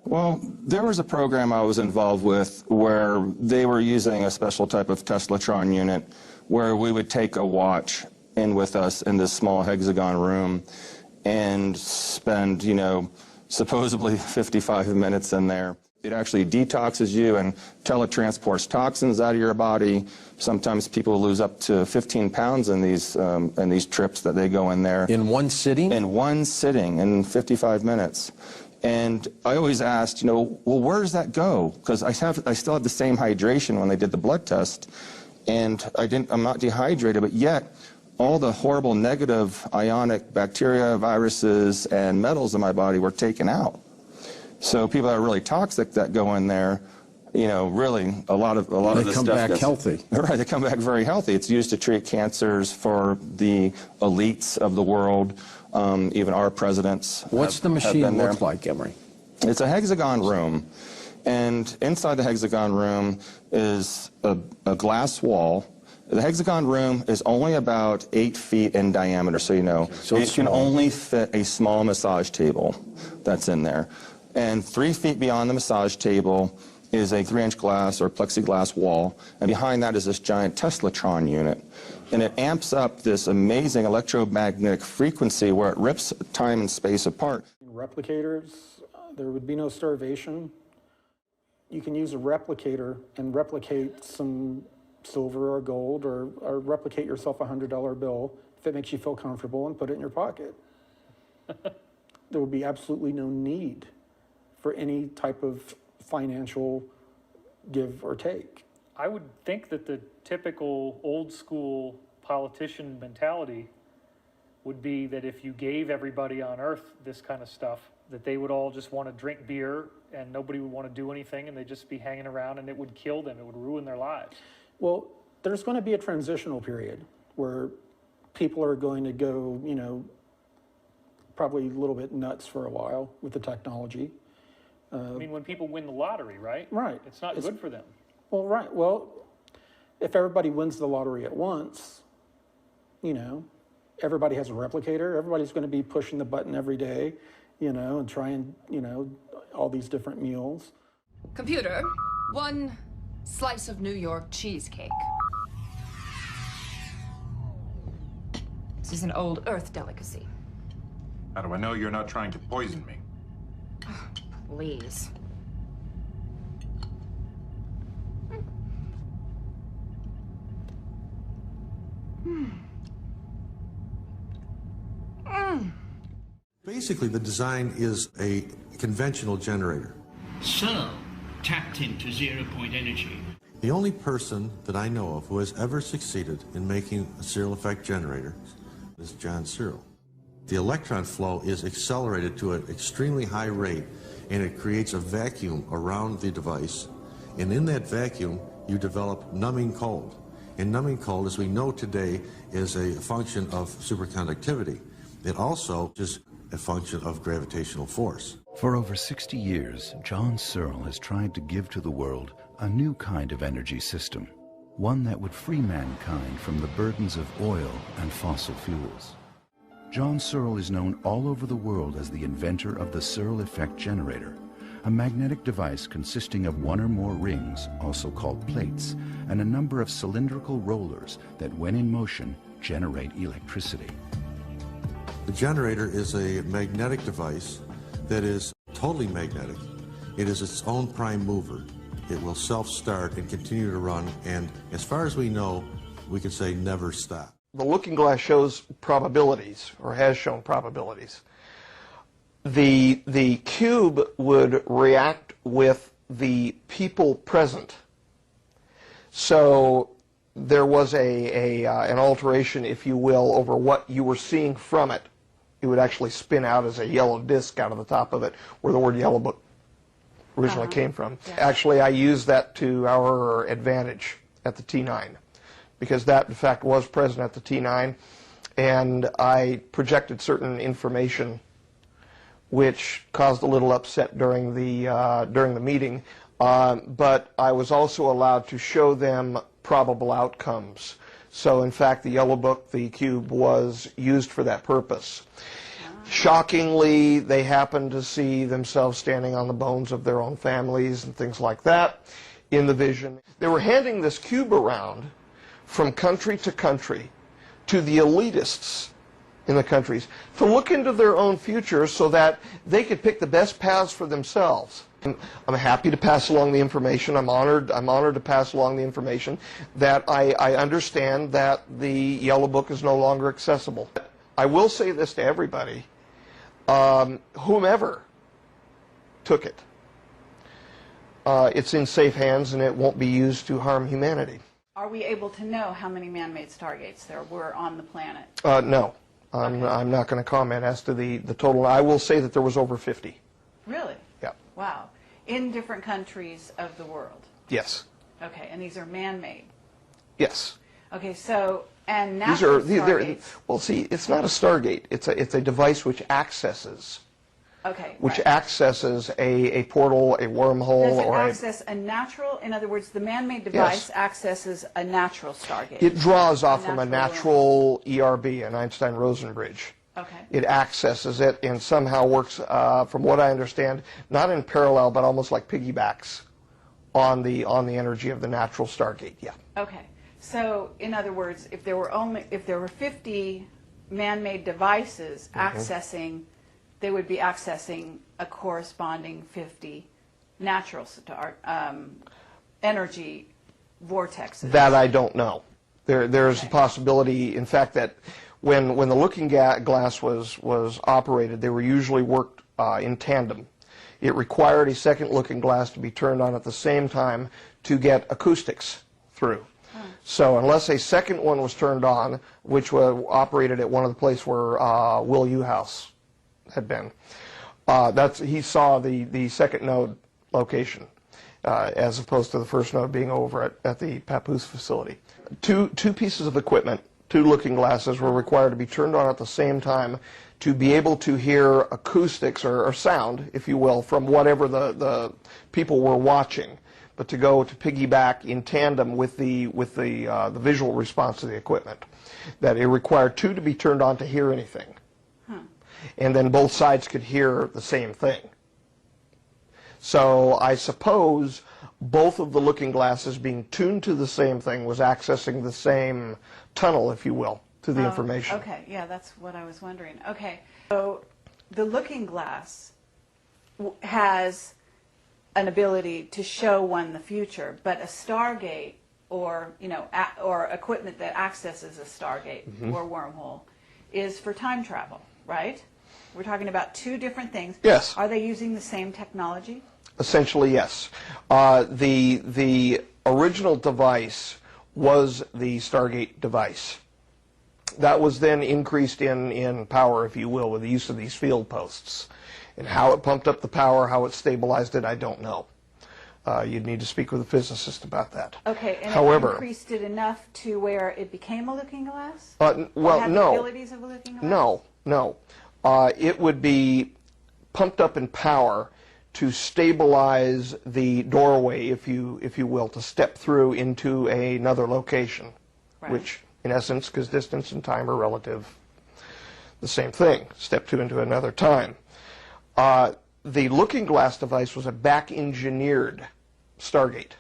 Well, there was a program I was involved with where they were using a special type of Teslatron unit where we would take a watch in with us in this small hexagon room and spend, you know, supposedly 55 minutes in there. It actually detoxes you and teletransports toxins out of your body. Sometimes people lose up to 15 pounds in these trips that they go in there. In one sitting? In one sitting, in 55 minutes. And I always asked, you know, well, where does that go? Because I still have the same hydration when they did the blood test, and I'm not dehydrated, but yet all the horrible negative ionic bacteria, viruses, and metals in my body were taken out. So people that are really toxic that go in there, you know, really a lot of this stuff. They come back healthy. Right, they come back very healthy. It's used to treat cancers for the elites of the world. Even our presidents. What's the machine look like, Emery? It's a hexagon room, and inside the hexagon room is a glass wall. The hexagon room is only about 8 feet in diameter, so you know. So it can only fit a small massage table that's in there. And 3 feet beyond the massage table is a 3-inch glass or plexiglass wall, and behind that is this giant Teslatron unit. And it amps up this amazing electromagnetic frequency where it rips time and space apart. Replicators, there would be no starvation. You can use a replicator and replicate some silver or gold, or replicate yourself a $100 bill if it makes you feel comfortable, and put it in your pocket. There would be absolutely no need for any type of financial give or take. I would think that the typical old school politician mentality would be that if you gave everybody on earth this kind of stuff, that they would all just want to drink beer and nobody would want to do anything, and they'd just be hanging around, and it would kill them, it would ruin their lives. Well, there's going to be a transitional period where people are going to go, you know, probably a little bit nuts for a while with the technology. I mean, when people win the lottery, right? Right. It's not good for them. Well, right. Well, if everybody wins the lottery at once, you know, everybody has a replicator. Everybody's going to be pushing the button every day, you know, and trying, you know, all these different meals. Computer, 1 slice of New York cheesecake. This is an old Earth delicacy. How do I know you're not trying to poison me? Please. Basically, the design is a conventional generator. Searle tapped into zero-point energy. The only person that I know of who has ever succeeded in making a Searle effect generator is John Searle. The electron flow is accelerated to an extremely high rate, and it creates a vacuum around the device. And in that vacuum, you develop numbing cold. And numbing cold, as we know today, is a function of superconductivity. It also is a function of gravitational force. For over 60 years, John Searle has tried to give to the world a new kind of energy system, one that would free mankind from the burdens of oil and fossil fuels. John Searle is known all over the world as the inventor of the Searle effect generator, a magnetic device consisting of 1 or more rings, also called plates, and a number of cylindrical rollers that, when in motion, generate electricity. The generator is a magnetic device that is totally magnetic. It is its own prime mover. It will self-start and continue to run, and as far as we know, we can say never stop. The looking glass shows probabilities, or has shown probabilities. The cube would react with the people present. So there was an alteration, if you will, over what you were seeing from it. It would actually spin out as a yellow disc out of the top of it, where the word yellow book originally came from. Yeah. Actually, I used that to our advantage at the T9, because that, in fact, was present at the T9, and I projected certain information which caused a little upset during the meeting, but I was also allowed to show them probable outcomes. So, in fact, the yellow book, the cube, was used for that purpose. Shockingly, they happened to see themselves standing on the bones of their own families and things like that in the vision. They were handing this cube around from country to country to the elitists in the countries to look into their own future so that they could pick the best paths for themselves. I'm happy to pass along the information. I'm honored to pass along the information that I understand that the Yellow Book is no longer accessible. I will say this to everybody, whomever took it, it's in safe hands and it won't be used to harm humanity. Are we able to know how many man-made Stargates there were on the planet? No. I'm not going to comment as to the total. I will say that there was over 50. Really? Yeah. Wow. In different countries of the world? Yes. Okay, and these are man-made? Yes. Okay, so, and natural Stargates? Well, see, it's not a Stargate. It's a device which accesses. Okay, which right. accesses a portal, a wormhole, Does it or access a natural, in other words, the man-made device Yes. accesses a natural Stargate? It draws off from a natural natural ERB, an Einstein-Rosen bridge. Okay. It accesses it and somehow works, from what I understand, not in parallel, but almost like piggybacks on the energy of the natural Stargate. Yeah. Okay. So, in other words, if there were 50 man-made devices accessing, they would be accessing a corresponding 50 natural energy vortexes. That I don't know. There's a possibility, in fact, that when the looking glass was operated, they were usually worked in tandem. It required a second looking glass to be turned on at the same time to get acoustics through. So unless a second one was turned on, which was operated at one of the places where Will Uhouse had been, he saw the second node location as opposed to the first node being over at the Papoose facility. Two pieces of equipment, two looking glasses, were required to be turned on at the same time to be able to hear acoustics or sound, if you will, from whatever the people were watching, but to go to piggyback in tandem with the visual response to the equipment. That it required two to be turned on to hear anything. And then both sides could hear the same thing. So I suppose both of the looking glasses being tuned to the same thing was accessing the same tunnel, if you will, to the information. Okay, yeah, that's what I was wondering. Okay, so the looking glass has an ability to show one the future, but a Stargate or, or equipment that accesses a Stargate or wormhole is for time travel, right? We're talking about two different things. Yes. Are they using the same technology? Essentially, yes. The original device was the Stargate device. That was then increased in power, if you will, with the use of these field posts. And how it pumped up the power, how it stabilized it, I don't know. You'd need to speak with a physicist about that. Okay, and however, it increased it enough to where it became a looking glass? Well, had no. The abilities of a looking glass? No. It would be pumped up in power to stabilize the doorway, if you will, to step through into another location, right. Which, in essence, because distance and time are relative, the same thing. Step two into another time. The looking glass device was a back-engineered Stargate.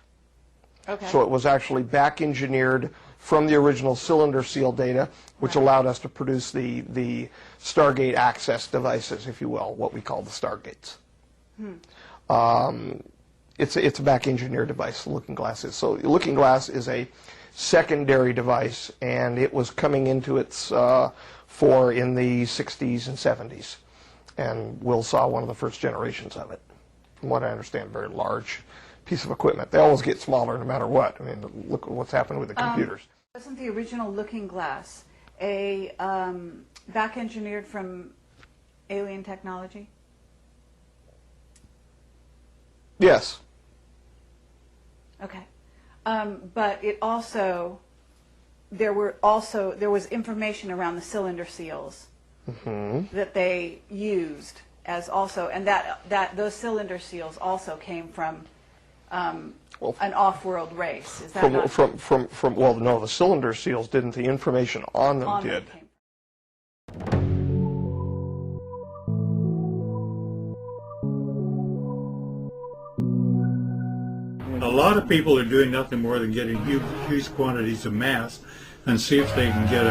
Okay. So it was actually back-engineered from the original cylinder seal data, which allowed us to produce the Stargate access devices, if you will, what we call the Stargates. It's a back-engineered device, the looking glass is. So the looking glass is a secondary device, and it was coming into its fore in the 60s and 70s. And Will saw one of the first generations of it. From what I understand, very large piece of equipment. They always get smaller no matter what. I mean, look at what's happened with the computers. Wasn't the original looking glass a back-engineered from alien technology? Yes. Okay. But it also, there was information around the cylinder seals that they used as also, and that those cylinder seals also came from an off-world race. Is that well, no, the cylinder seals didn't. The information on them did. lot of people are doing nothing more than getting huge quantities of mass and see if they can get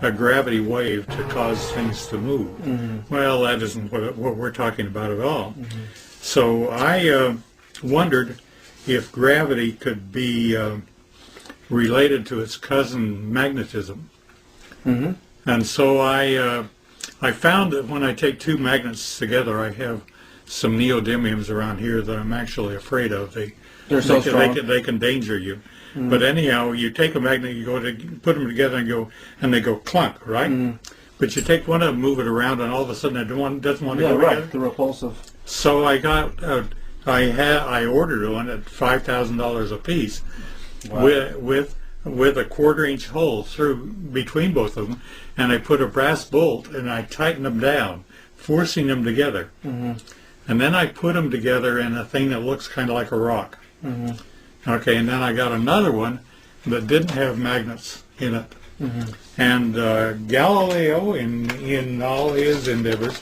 a gravity wave to cause things to move. Well, that isn't what we're talking about at all. So I wondered if gravity could be related to its cousin magnetism. And so I found that when I take two magnets together, I have some neodymiums around here that I'm actually afraid of. They're so strong. They can danger you. But anyhow, you take a magnet, you go to put them together and they go clunk, right? But you take one of them, move it around, and all of a sudden it doesn't want to go together. The repulsive. So I got, I ordered one at $5,000 a piece, with a 1/4-inch hole through between both of them, and I put a brass bolt and I tightened them down, forcing them together. And then I put them together in a thing that looks kind of like a rock. Okay, and then I got another one that didn't have magnets in it. And Galileo, in all his endeavors,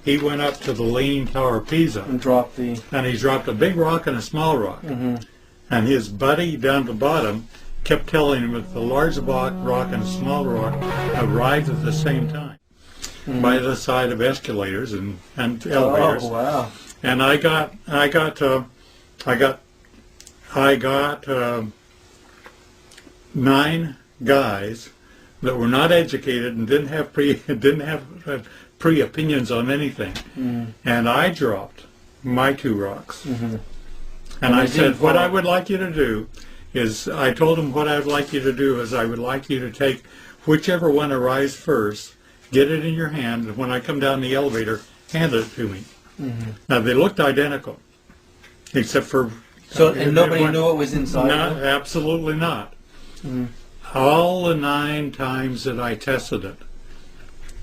he went up to the Leaning Tower of Pisa And dropped the... and he dropped a big rock and a small rock. And his buddy down at the bottom kept telling him that the large rock and the small rock arrived at the same time by the side of escalators and elevators. Oh, wow. And I got 9 guys that were not educated and didn't have pre-opinions on anything. And I dropped my 2 rocks. And I said, what I would like you to do is, I told them what I would like you to do is I would like you to take whichever one arrives first, get it in your hand, and when I come down the elevator, hand it to me. Now, they looked identical, except for... and nobody knew what was inside? No, absolutely not. All the 9 times that I tested it,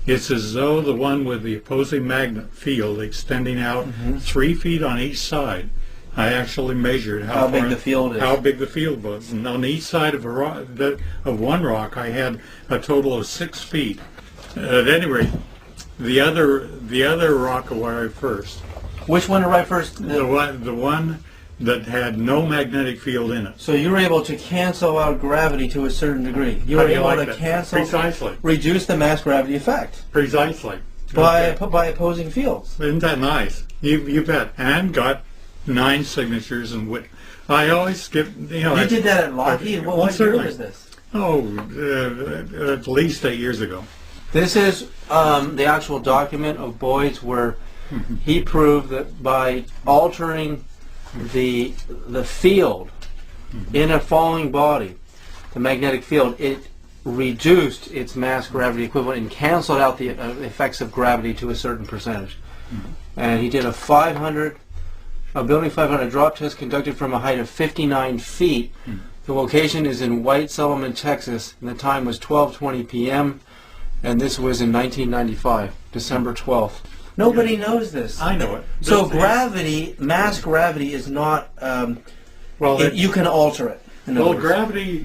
it's as though the one with the opposing magnet field extending out 3 feet on each side. I actually measured how big the field is. How big the field was, and on each side of one rock, I had a total of 6 feet. At any rate, the other rock arrived first. Which one arrived first? The one that had no magnetic field in it. So you were able to cancel out gravity to a certain degree. You were able to cancel, precisely, reduce the mass gravity effect. Precisely. By opposing fields. Isn't that nice? You bet. And got 9 signatures and I always skip. You did that at Lockheed. What year was this? Oh, at least 8 years ago. This is the actual document of Boyd's where he proved that by altering the field in a falling body, the magnetic field, it reduced its mass gravity equivalent and canceled out the effects of gravity to a certain percentage. And he did a building 500 drop test conducted from a height of 59 feet. The location is in White Solomon, Texas, and the time was 12:20 p.m. and this was in 1995, December 12th. Nobody knows this. I know it. So gravity, mass gravity is not, you can alter it. Well, gravity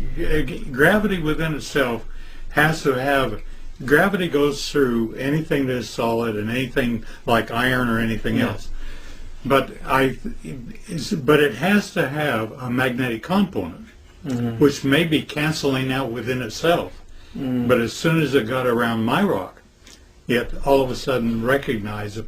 within itself has to have, gravity goes through anything that is solid and anything like iron or anything else. But it has to have a magnetic component, which may be canceling out within itself. But as soon as it got around my rock, it all of a sudden recognized